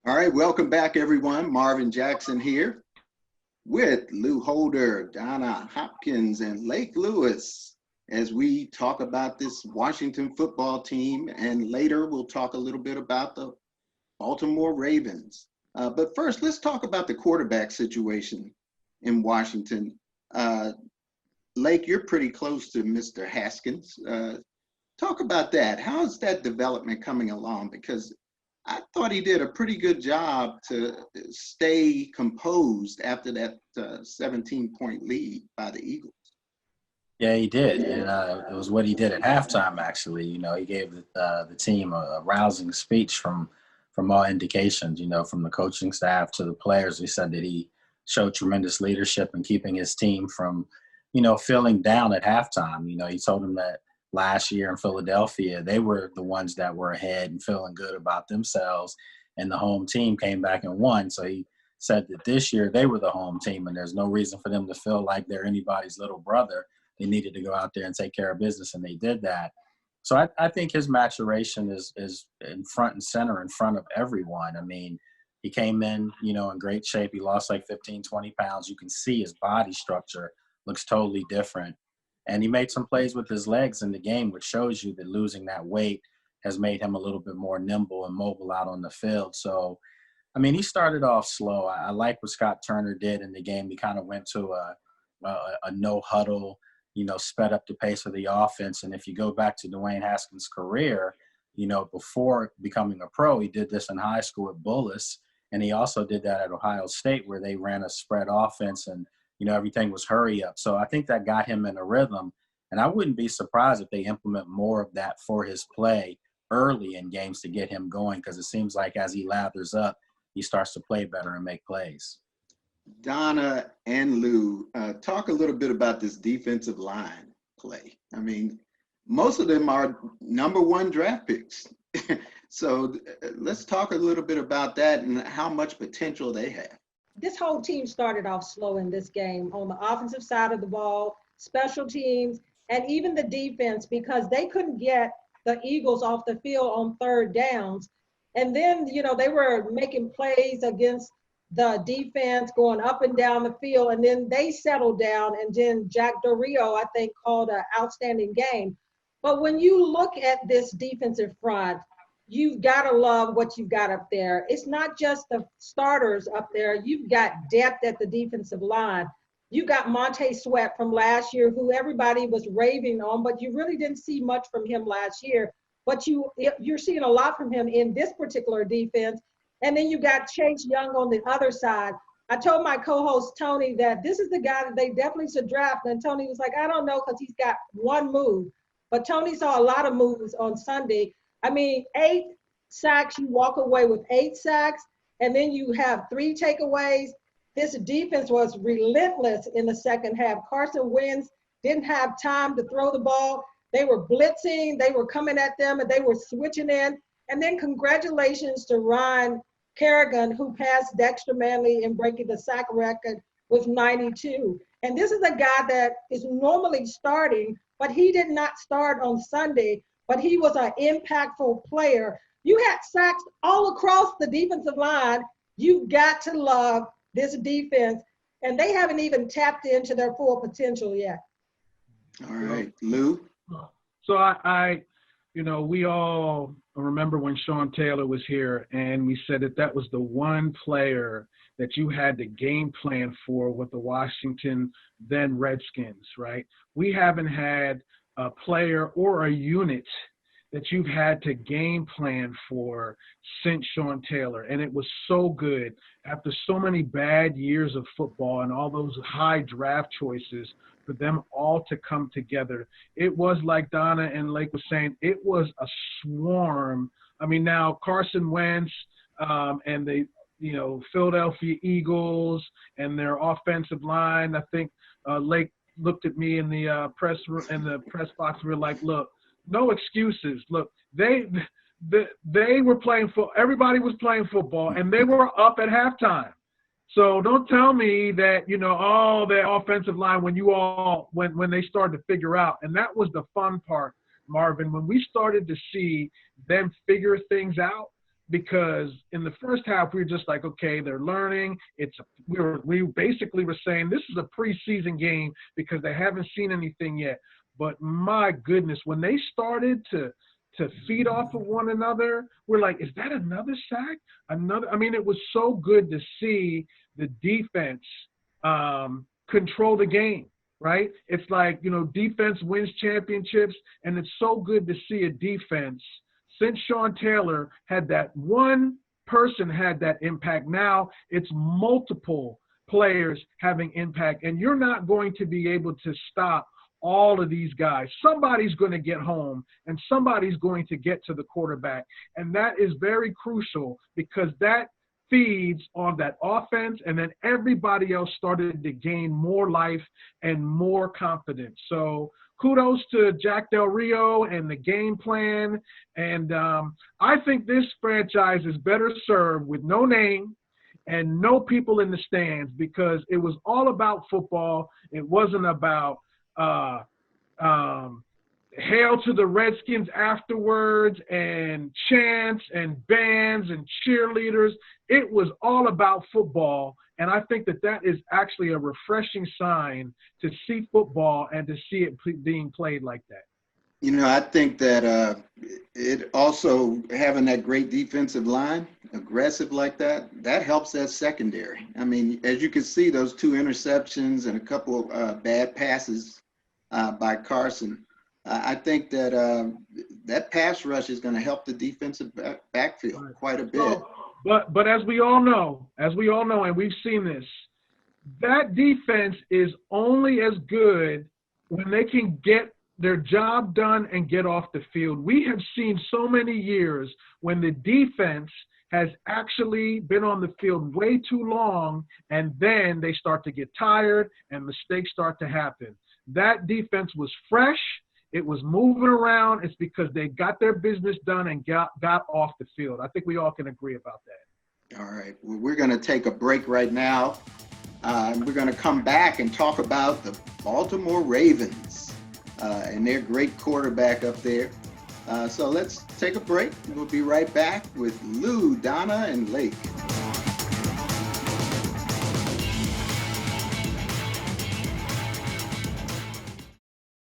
All right, welcome back, everyone. Marvin Jackson here with Lou Holder, Donna Hopkins, and Lake Lewis as we talk about this Washington football team. And later, we'll talk a little bit about the Baltimore Ravens. But first, let's talk about the quarterback situation in Washington. Lake, you're pretty close to Mr. Haskins. Talk about that. How's that development coming along? Because I thought he did a pretty good job to stay composed after that 17-point lead by the Eagles. Yeah, he did. And it was what he did at halftime, actually. He gave the team a rousing speech from all indications, from the coaching staff to the players. He said that he showed tremendous leadership in keeping his team from, feeling down at halftime. He told them that last year in Philadelphia, they were the ones that were ahead and feeling good about themselves, and the home team came back and won. So he said that this year they were the home team, and there's no reason for them to feel like they're anybody's little brother. They needed to go out there and take care of business, and they did that. So I think his maturation is in front and center in front of everyone. I mean, he came in, in great shape. He lost like 15, 20 pounds. You can see his body structure looks totally different. And he made some plays with his legs in the game, which shows you that losing that weight has made him a little bit more nimble and mobile out on the field. So, I mean, he started off slow. I like what Scott Turner did in the game. He kind of went to a no huddle, sped up the pace of the offense. And if you go back to Dwayne Haskins' career, before becoming a pro, he did this in high school at Bullis. And he also did that at Ohio State, where they ran a spread offense and, everything was hurry up. So I think that got him in a rhythm. And I wouldn't be surprised if they implement more of that for his play early in games to get him going, because it seems like as he lathers up, he starts to play better and make plays. Donna and Lou, talk a little bit about this defensive line play. I mean, most of them are number one draft picks. So let's talk a little bit about that and how much potential they have. This whole team started off slow in this game on the offensive side of the ball, special teams, and even the defense, because they couldn't get the Eagles off the field on third downs. And then, they were making plays against the defense going up and down the field, and then they settled down, and then Jack Del Rio, I think, called an outstanding game. But when you look at this defensive front, you've got to love what you've got up there. It's not just the starters up there. You've got depth at the defensive line. You got Monte Sweat from last year, who everybody was raving on, but you really didn't see much from him last year. But you're seeing a lot from him in this particular defense. And then you got Chase Young on the other side. I told my co-host Tony that this is the guy that they definitely should draft. And Tony was like, I don't know, because he's got one move. But Tony saw a lot of moves on Sunday. I mean, 8 sacks, you walk away with 8 sacks, and then you have 3 takeaways. This defense was relentless in the second half. Carson Wentz didn't have time to throw the ball. They were blitzing, they were coming at them, and they were switching in. And then congratulations to Ryan Kerrigan, who passed Dexter Manley in breaking the sack record with 92. And this is a guy that is normally starting, but he did not start on Sunday, but he was an impactful player. You had sacks all across the defensive line. You've got to love this defense, and they haven't even tapped into their full potential yet. All right, Lou? So we all remember when Sean Taylor was here, and we said that was the one player that you had to game plan for with the Washington then Redskins, right? We haven't had a player or a unit that you've had to game plan for since Sean Taylor. And it was so good after so many bad years of football and all those high draft choices for them all to come together. It was like Donna and Lake was saying, it was a swarm. I mean, now Carson Wentz and the Philadelphia Eagles and their offensive line, I think Lake looked at me in the press box. We were like, look, no excuses. Look, they were playing everybody was playing football, and they were up at halftime. So don't tell me that, their offensive line when they started to figure out. And that was the fun part, Marvin, when we started to see them figure things out, because in the first half we were just like, okay, they're learning. We basically were saying this is a preseason game because they haven't seen anything yet. But my goodness, when they started to feed off of one another, we're like, is that another sack? It was so good to see the defense control the game, right? It's like, defense wins championships, and it's so good to see a defense. Since Sean Taylor had that one person had that impact, now it's multiple players having impact, and you're not going to be able to stop all of these guys. Somebody's going to get home, and somebody's going to get to the quarterback, and that is very crucial because that feeds on that offense, and then everybody else started to gain more life and more confidence. So kudos to Jack Del Rio and the game plan, and I think this franchise is better served with no name and no people in the stands because it was all about football. It wasn't about hail to the Redskins afterwards and chants and bands and cheerleaders. It was all about football, and I think that is actually a refreshing sign to see football and to see it being played like that. I think that it also having that great defensive line, aggressive like that helps that secondary. As you can see, those 2 interceptions and a couple of bad passes by Carson. I think that that pass rush is going to help the defensive backfield quite a bit. But as we all know, and we've seen this, that defense is only as good when they can get their job done and get off the field. We have seen so many years when the defense has actually been on the field way too long, and then they start to get tired and mistakes start to happen. That defense was fresh. It was moving around. It's because they got their business done and got off the field. I think we all can agree about that. All right. Well, we're going to take a break right now. We're going to come back and talk about the Baltimore Ravens and their great quarterback up there. So let's take a break. We'll be right back with Lou, Donna, and Lake.